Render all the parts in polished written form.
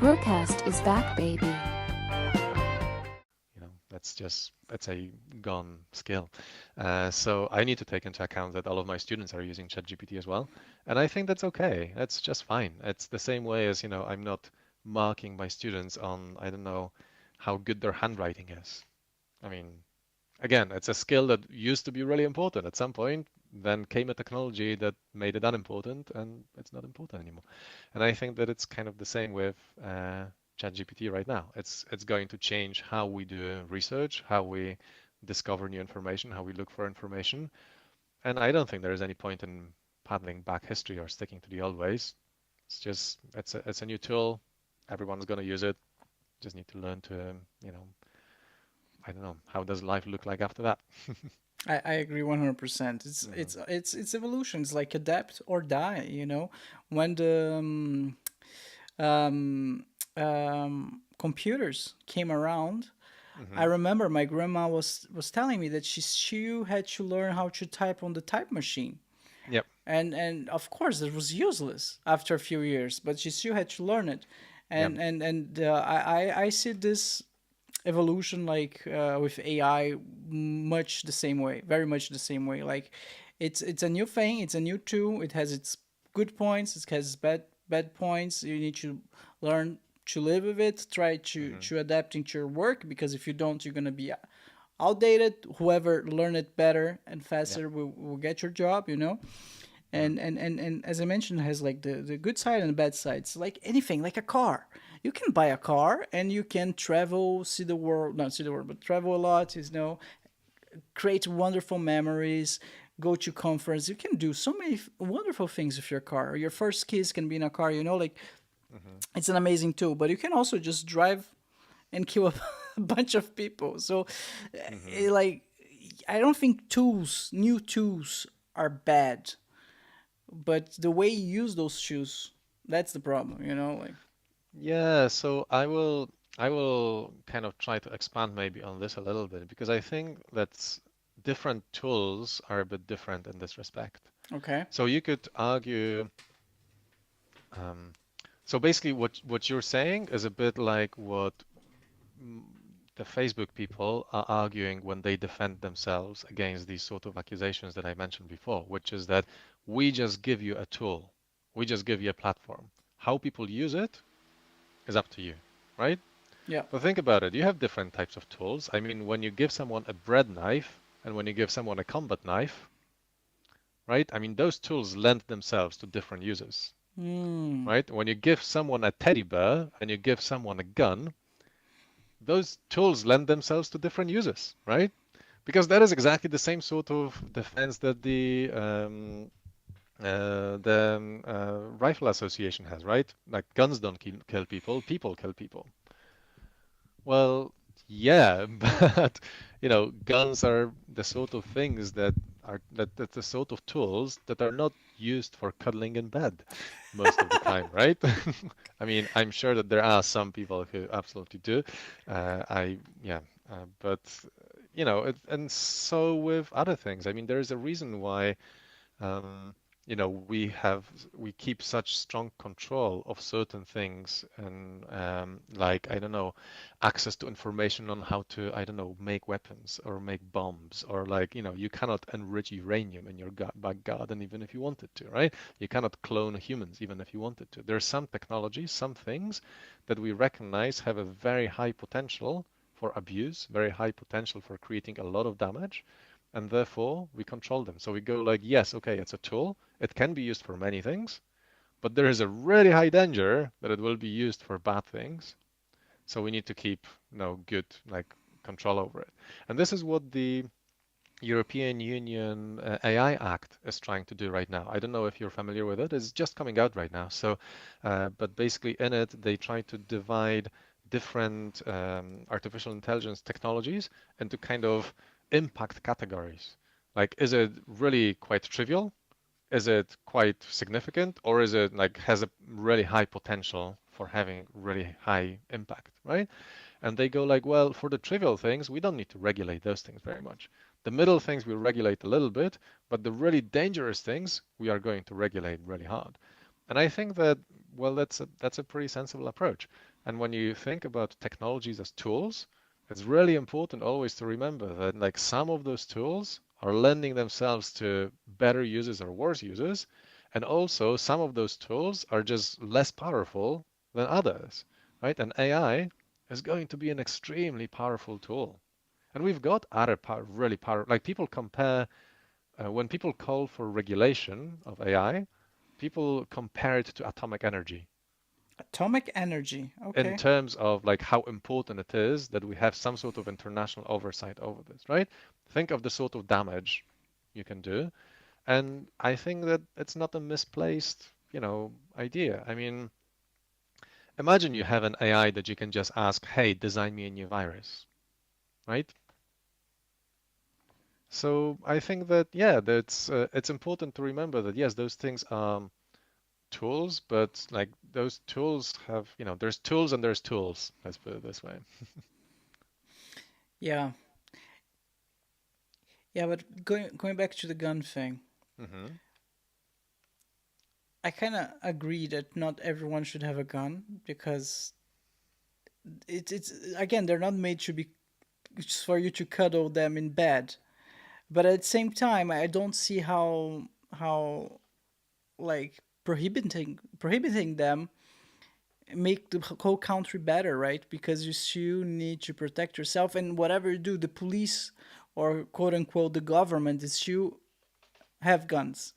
BRUCAST is back, baby. That's a gone skill. So I need to take into account that all of my students are using ChatGPT as well, and I think that's okay. That's just fine. It's the same way as, I'm not marking my students on, I don't know, how good their handwriting is. I mean, again, it's a skill that used to be really important at some point. Then came a technology that made it unimportant, and it's not important anymore. And I think that it's kind of the same with ChatGPT right now. It's going to change how we do research, how we discover new information, how we look for information. And I don't think there is any point in paddling back history or sticking to the old ways. It's a new tool. Everyone's going to use it. Just need to learn to, I don't know, how does life look like after that? I agree 100%. Mhm. It's evolution. It's like adapt or die, you know. When the um, computers came around, I Mhm. remember my grandma was telling me that she had to learn how to type on the type machine. Yep. And of course it was useless after a few years, but she still had to learn it. Yep. I see this evolution like with AI much the same way, very much the same way. Like it's a new thing, it's a new tool. It has its good points, it has bad points. You need to learn to live with it, try Mhm. to adapt into your work, because if you don't, you're gonna be outdated. Whoever learn it better and Yep. faster will get your job, you know. Mhm. And as I mentioned, it has like the good side and the bad sides, like anything, like a car. You can buy a car and you can travel, see the world, not see the world, but travel a lot, you know, create wonderful memories, go to conference. You can do so many wonderful things with your car. Your first kiss can be in a car, you know, like Mhm. it's an amazing tool. But you can also just drive and kill a, a bunch of people. So, Mhm. like, I don't think new tools, are bad, but the way you use those tools, that's the problem, you know? Like, Yeah, so I will kind of try to expand maybe on this a little bit because I think that different tools are a bit different in this respect. okay, So you could argue, um, so basically what you're saying is a bit like what mm, the Facebook people are arguing when they defend themselves against these sort of accusations that I mentioned before, which is that we just give you a tool, we just give you a platform. How people use it is up to you, right? yeah. But think about it. You have different types of tools. I mean, when you give someone a bread knife and when you give someone a combat knife, right? I mean, those tools lend themselves to different uses, Hmm. right? When you give someone a teddy bear and you give someone a gun, those tools lend themselves to different uses, right? Because that is exactly the same sort of defense that the Rifle Association has, right? Like guns don't kill people, people kill people. Well, yeah, but guns are the sort of things that's the sort of tools that are not used for cuddling in bed most of the time, right? I mean, I'm sure that there are some people who absolutely do. Yeah, but and so with other things. I mean, there is a reason why um, we keep such strong control of certain things and like I don't know, access to information on how to I don't know make weapons or make bombs or like you cannot enrich uranium in your back garden even if you wanted to, right? You cannot clone humans even if you wanted to. There are some technologies, some things that we recognize have a very high potential for abuse, very high potential for creating a lot of damage, and therefore we control them. So we go like, yes, okay, it's a tool. It can be used for many things, but there is a really high danger that it will be used for bad things. So we need to keep, good like control over it. And this is what the European Union AI Act is trying to do right now. I don't know if you're familiar with it. It's just coming out right now. So, but basically in it, they try to divide different artificial intelligence technologies into kind of impact categories. Like, is it really quite trivial? Is it quite significant? Or is it like has a really high potential for having really high impact, right? And they go like, well, for the trivial things, we don't need to regulate those things very much. The middle things we regulate a little bit, but the really dangerous things we are going to regulate really hard. And I think that, well, that's a pretty sensible approach. And when you think about technologies as tools, it's really important always to remember that like some of those tools are lending themselves to better users or worse users, and also some of those tools are just less powerful than others, right? And AI is going to be an extremely powerful tool. And we've got other really powerful, like people compare, when people call for regulation of AI, people compare it to atomic energy Atomic energy. in Okay. terms of like how important it is that we have some sort of international oversight over this, right? Think of the sort of damage you can do. And I think that it's not a misplaced, idea. I mean, imagine you have an AI that you can just ask, hey, design me a new virus, right? So I think that, yeah, that's it's important to remember that yes, those things are tools, but like those tools have, there's tools and there's tools. Let's put it this way. Yeah. Yeah, but going back to the gun thing, Hmm. I kind of agree that not everyone should have a gun because it's again they're not made to be just for you to cuddle them in bed. But at the same time, I don't see how like prohibiting them make the whole country better, right? Because you still need to protect yourself, and whatever you do, the police or quote unquote the government is still have guns.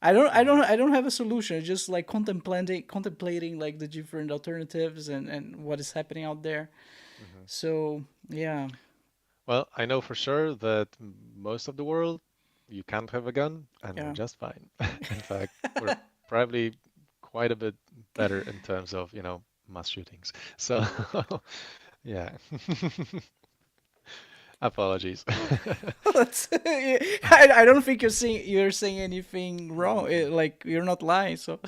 Hmm. I don't have a solution. It's just like contemplating like the different alternatives and what is happening out there. Hmm. So yeah, Well, I know for sure that most of the world, you can't have a gun, and we're yeah. just fine. In fact, we're probably quite a bit better in terms of, mass shootings. So, yeah, apologies. I don't think you're saying anything wrong. Mhm. Like you're not lying. So